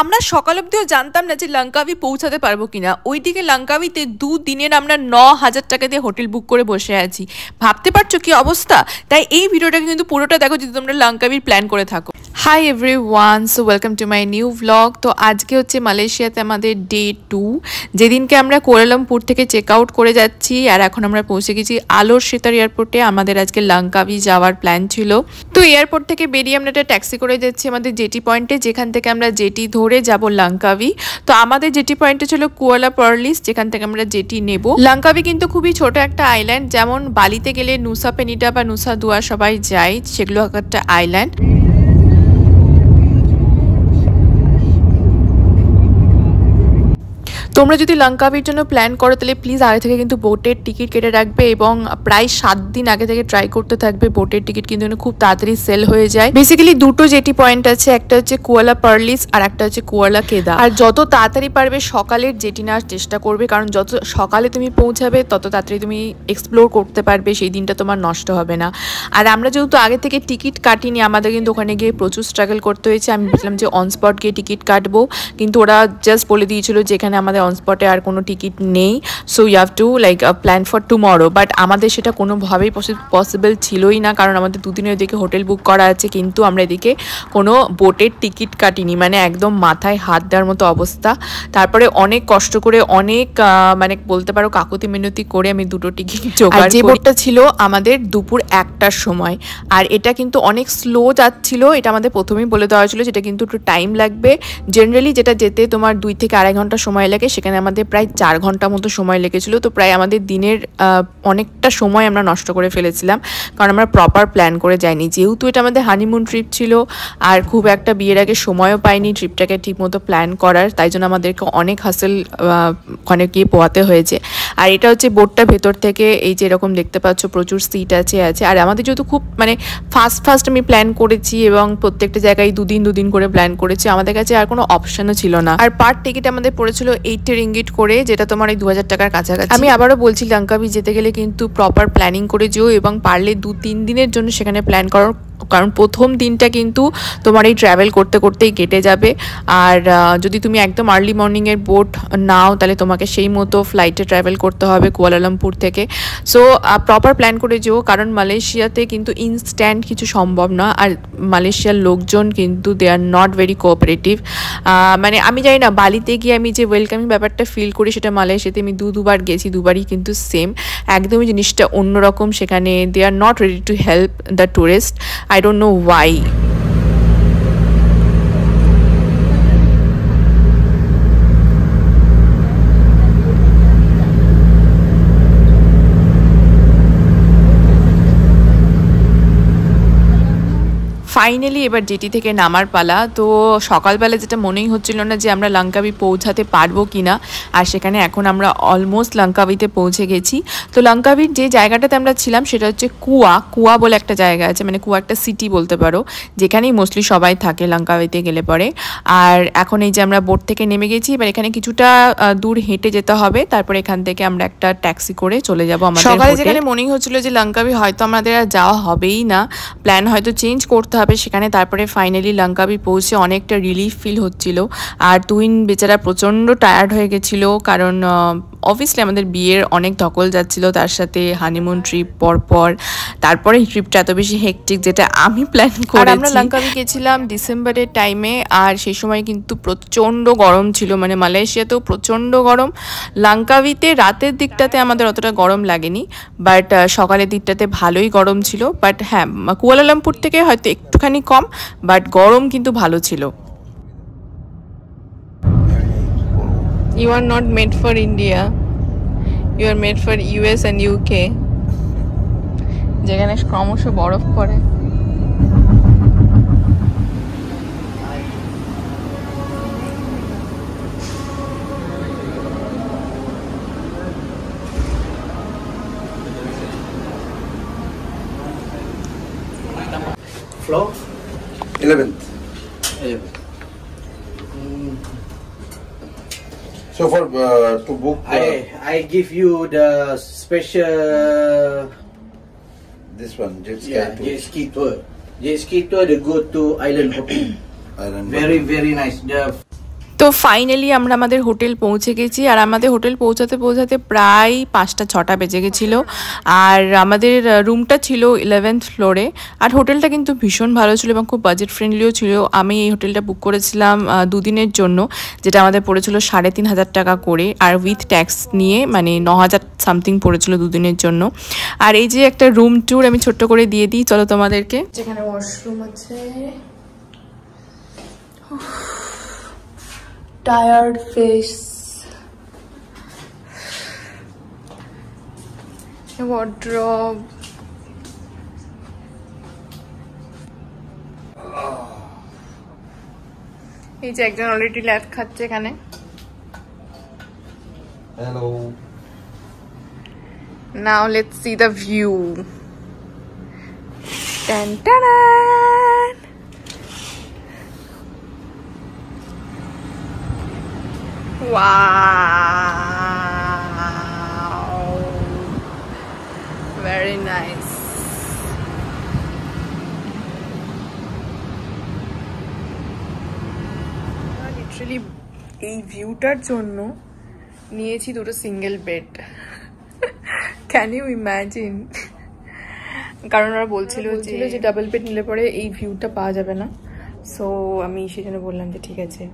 আমরা সকাল অব্দিও জানতাম না যে লঙ্কাবি পৌঁছাতে পারবো কিনা। ওইদিকে লঙ্কাবিতে 2 দিনের আমরা 9,000 টাকা দিয়ে হোটেল বুক করে বসে আছি। ভাবতে পারছো কি অবস্থা? তাই এই ভিডিওটা কিন্তু পুরোটা দেখো যদি তোমরা লঙ্কাবির প্ল্যান করে থাকো। Hi everyone, so welcome to my new vlog. তো আজকে হচ্ছে মালয়েশিয়াতে আমাদের ডে 2, যেদিনকে আমরা কুয়ালালামপুর থেকে চেক আউট করে যাচ্ছি। আর এখন আমরা পৌঁছে গেছি আলোর সিতার এয়ারপোর্টে। আমাদের আজকে লঙ্কাবি যাওয়ার প্ল্যান ছিল। তো এয়ারপোর্ট থেকে বেরিয়ে আমরা একটা ট্যাক্সি করে যাচ্ছি আমাদের জেটি পয়েন্টে, যেখান থেকে আমরা জেটি ধরে যাব লঙ্কাবি। তো আমাদের জেটি পয়েন্টে ছিল কুয়ালা পার্লিস, যেখান থেকে আমরা জেটি নেব। লঙ্কাবি কিন্তু খুবই ছোট একটা আইল্যান্ড, যেমন বালিতে গেলে নুসা পেনিটা বা নুসা দুয়া সবাই যায়, সেগুলো একটা আইল্যান্ড। তোমরা যদি লঙ্কাবির জন্য প্ল্যান করো তাহলে প্লিজ আগে থেকে কিন্তু বোটের টিকিট কেটে রাখবে এবং প্রায় 7 দিন আগে থেকে ট্রাই করতে থাকবে। বোটের টিকিট কিন্তু খুব তাড়াতাড়ি সেল হয়ে যায়। বেসিক্যালি দুটো জেটি পয়েন্ট আছে, একটা হচ্ছে কুয়ালা পার্লিস আর একটা হচ্ছে কুয়ালা কেদা। আর যত তাড়াতাড়ি পারবে সকালের জেটি নেওয়ার চেষ্টা করবে, কারণ যত সকালে তুমি পৌঁছাবে তত তাড়াতাড়ি তুমি এক্সপ্লোর করতে পারবে, সেই দিনটা তোমার নষ্ট হবে না। আর আমরা যেহেতু আগে থেকে টিকিট কাটিনি, আমাদের কিন্তু ওখানে গিয়ে প্রচুর স্ট্রাগল করতে হয়েছে। আমি বললাম যে অন স্পট গিয়ে টিকিট কাটবো, কিন্তু ওরা জাস্ট বলে দিয়েছিল যে এখানে আমাদের অন স্পটে আর কোনো টিকিট নেই, so you have to plan for tomorrow. But আমাদের সেটা কোনোভাবেই পসিবল ছিলই না, কারণ আমাদের 2 দিনের এদিকে হোটেল বুক করা আছে, কিন্তু আমরা এদিকে কোনো বোটের টিকিট কাটিনি। মানে একদম মাথায় হাত দেওয়ার মতো অবস্থা। তারপরে অনেক কষ্ট করে অনেক মানে বলতে পারো কাকুতি মিনতি করে আমি 2টো টিকিট জোগাড় করি। যে বোটটা ছিল আমাদের দুপুর 1টার সময়, আর এটা কিন্তু অনেক স্লো যাচ্ছিল। এটা আমাদের প্রথমেই বলে দেওয়া হয়েছিল যেটা কিন্তু একটু টাইম লাগবে। জেনারেলি যেটা যেতে তোমার 2 থেকে 2.5 ঘন্টা সময় লাগে, সেখানে আমাদের প্রায় 4 ঘন্টা মতো সময় লেগেছিল। তো প্রায় আমাদের দিনের অনেকটা সময় আমরা নষ্ট করে ফেলেছিলাম, কারণ আমরা প্রপার প্ল্যান করে যাইনি। যেহেতু এটা আমাদের হানিমুন ট্রিপ ছিল আর খুব একটা বিয়ের আগে সময়ও পাইনি ট্রিপটাকে ঠিকমতো প্ল্যান করার, তাই জন্য আমাদেরকে অনেক হাসেল ওখানে গিয়ে পোয়াতে হয়েছে। আর এটা হচ্ছে বোটটা ভেতর থেকে এই যে এরকম দেখতে পাচ্ছ, প্রচুর সিট আছে। আর আমাদের যেহেতু খুব মানে ফার্স্ট আমি প্ল্যান করেছি এবং প্রত্যেকটা জায়গায় 2 দিন করে প্ল্যান করেছি, আমাদের কাছে আর কোনো অপশনও ছিল না। আর পার টিকিট আমাদের পড়েছিল 80 রিঙ্গিট করে, যেটা তোমার এই 2000 টাকার কাছাকাছি। আমি আবারও বলছি লঙ্কাবি যেতে গেলে কিন্তু প্রপার প্ল্যানিং করে যেও এবং পারলে 2-3 দিনের জন্য সেখানে প্ল্যান করো, কারণ প্রথম দিনটা কিন্তু তোমার এই ট্রাভেল করতে করতেই কেটে যাবে। আর যদি তুমি একদম আর্লি মর্নিংয়ের বোট নাও তাহলে তোমাকে সেই মতো ফ্লাইটে ট্রাভেল করতে হবে কুয়ালালামপুর থেকে। সো প্রপার প্ল্যান করে যেও, কারণ মালয়েশিয়াতে কিন্তু ইনস্ট্যান্ট কিছু সম্ভব না। আর মালয়েশিয়ার লোকজন কিন্তু দে আর নট ভেরি কোঅপারেটিভ। মানে আমি জানি না, বালিতে গিয়ে আমি যে ওয়েলকামিং ব্যাপারটা ফিল করি সেটা মালয়েশিয়াতে আমি দুবার গেছি, দুবারই কিন্তু সেম, একদমই জিনিসটা অন্যরকম। সেখানে they are not ready to help the tourist. I don't know why. Finally এবার জেটি থেকে নামার পালা। তো সকালবেলা যেটা মনেই হচ্ছিল না যে আমরা লঙ্কাবি পৌঁছাতে পারবো কিনা, আর সেখানে এখন আমরা অলমোস্ট লঙ্কাবিতে পৌঁছে গেছি। তো লঙ্কাবির যে জায়গাটাতে আমরা ছিলাম সেটা হচ্ছে কুয়া বলে একটা জায়গা আছে, মানে কুয়া একটা সিটি বলতে পারো, যেখানেই মোস্টলি সবাই থাকে লঙ্কাবিতে গেলে পরে। আর এখন এই যে আমরা বোট থেকে নেমে গেছি, এবার এখানে কিছুটা দূর হেঁটে যেতে হবে, তারপরে এখান থেকে আমরা একটা ট্যাক্সি করে চলে যাবো আমাদের। সকালে যেখানে মনেই হচ্ছিল যে লঙ্কাবি হয়তো আমাদের আর যাওয়া হবেই না, প্ল্যান হয়তো চেঞ্জ করতে হবে সেখানে। তারপরে ফাইনালি লঙ্কাবি পৌঁছে অনেকটা রিলিফ ফিল হচ্ছিল। আর তুইন বেচারা প্রচণ্ড টায়ার্ড হয়ে গেছিলো, কারণ অবভিয়াসলি আমাদের বিয়ের অনেক ধকল যাচ্ছিল, তার সাথে হানিমুন ট্রিপ পর তারপরে এই ট্রিপটা এত বেশি হেকটিক যেটা আমি প্ল্যান করেছি। আমরা লঙ্কাবি গেছিলাম ডিসেম্বরের টাইমে, আর সেই সময় কিন্তু প্রচণ্ড গরম ছিল, মানে মালয়েশিয়াতেও প্রচণ্ড গরম। লঙ্কাবিতে রাতের দিকটাতে আমাদের অতটা গরম লাগেনি, বাট সকালের দিকটাতে ভালোই গরম ছিল। বাট হ্যাঁ, কুয়ালালামপুর থেকে হয়তো একটুখানি কম, বাট গরম কিন্তু ভালো ছিল। You are not made for India. You are made for US and UK, যেখানে ক্রমশ বরফ পড়ে। Floor? 11th. So for to book, I give you the special this one jet ski tour. jet ski tour. Jet ski tour, they go to Island Hopping. Island Very nice. The তো finally আমরা আমাদের hotel পৌঁছে গেছি, আর আমাদের hotel পৌঁছাতে পৌঁছাতে প্রায় 5টা-6টা বেজে গেছিলো। আর আমাদের রুমটা ছিল 11th ফ্লোরে। আর হোটেলটা কিন্তু ভীষণ ভালো ছিল এবং খুব বাজেট ফ্রেন্ডলিও ছিল। আমি এই হোটেলটা বুক করেছিলাম 2 দিনের জন্য, যেটা আমাদের পড়েছিল 3,500 টাকা করে, আর উইথ ট্যাক্স নিয়ে মানে 9,000 সামথিং পড়েছিল 2 দিনের জন্য। আর এই যে একটা রুম ট্যুর আমি ছোট্ট করে দিয়ে দিই, চলো তোমাদেরকে। যেখানে ওয়াশরুম আছে, টায়ার্ড ফেস, ওয়ার্ড্রব, এই যে একজন অলরেডি ল্যাদ খাচ্ছে এখানে। Hello. Now let's see the view. Dun, dun, dun. Wow, very nice. Literally এই ভিউটার জন্য নিয়েছি 2টো single bed. Can you imagine? কারণ ওরা বলছিল যে ডাবল বেড নিলে পরে এই ভিউটা পাওয়া যাবে না, সো আমি সেই জন্য বললাম যে ঠিক আছে,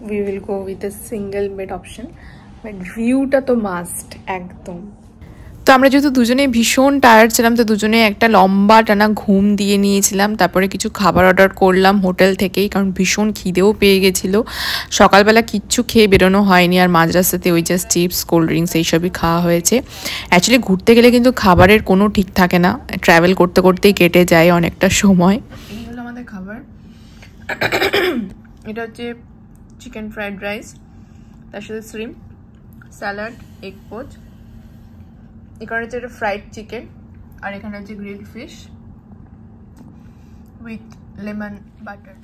we will go with a single bed option, but ভিউটা তো মাস্ট একদম। তো আমরা যেহেতু দুজনে ভীষণ টায়ার্ড ছিলাম, তো দুজনে একটা লম্বা টানা ঘুম দিয়ে নিয়েছিলাম। তারপরে কিছু খাবার অর্ডার করলাম হোটেল থেকেই, কারণ ভীষণ খিদেও পেয়ে গেছিলো। সকালবেলা কিচ্ছু খেয়ে বেরোনো হয়নি, আর মাঝ রাস্তাতে ওই জাস্ট চিপস, কোল্ড ড্রিঙ্কস এইসবই খাওয়া হয়েছে। অ্যাকচুয়ালি ঘুরতে গেলে কিন্তু খাবারের কোনো ঠিক থাকে না, ট্রাভেল করতে করতেই কেটে যায় অনেকটা সময়। এই হলো আমাদের খাবার। এটা হচ্ছে চিকেন ফ্রাইড রাইস, তার সাথে শ্রিম্প, স্যালাড, এগ পোচ। এখানে হচ্ছে একটা ফ্রাইড চিকেন, আর এখানে হচ্ছে grilled fish with lemon butter.